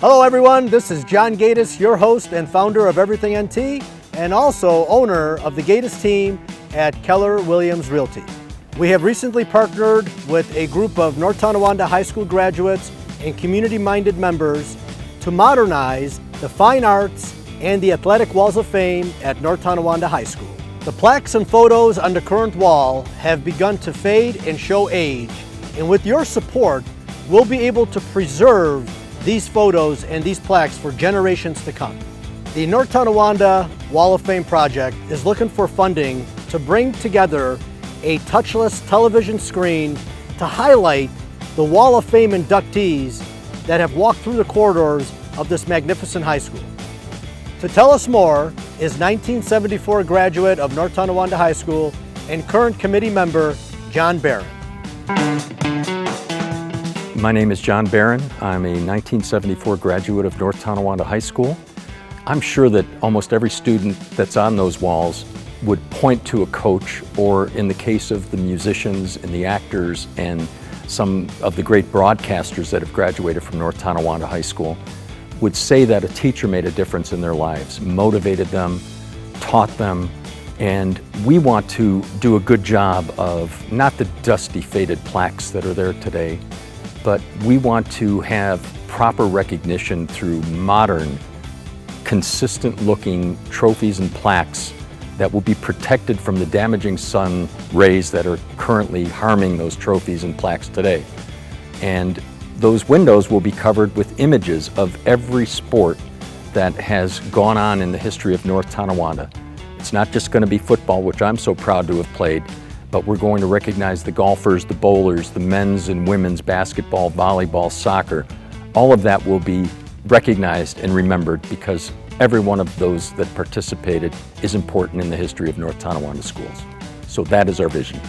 Hello everyone, this is John Gatiss, your host and founder of Everything NT, and also owner of the Gatiss team at Keller Williams Realty. We have recently partnered with a group of North Tonawanda High School graduates and community-minded members to modernize the fine arts and the athletic walls of fame at North Tonawanda High School. The plaques and photos on the current wall have begun to fade and show age, and with your support, we'll be able to preserve these photos and these plaques for generations to come. The North Tonawanda Wall of Fame project is looking for funding to bring together a touchless television screen to highlight the Wall of Fame inductees that have walked through the corridors of this magnificent high school. To tell us more is 1974 graduate of North Tonawanda High School and current committee member, John Barron. My name is John Barron. I'm a 1974 graduate of North Tonawanda High School. I'm sure that almost every student that's on those walls would point to a coach, or in the case of the musicians and the actors and some of the great broadcasters that have graduated from North Tonawanda High School, would say that a teacher made a difference in their lives, motivated them, taught them, and we want to do a good job of not the dusty, faded plaques that are there today, but we want to have proper recognition through modern, consistent-looking trophies and plaques that will be protected from the damaging sun rays that are currently harming those trophies and plaques today. And those windows will be covered with images of every sport that has gone on in the history of North Tonawanda. It's not just going to be football, which I'm so proud to have played, but we're going to recognize the golfers, the bowlers, the men's and women's basketball, volleyball, soccer. All of that will be recognized and remembered because every one of those that participated is important in the history of North Tonawanda schools. So that is our vision.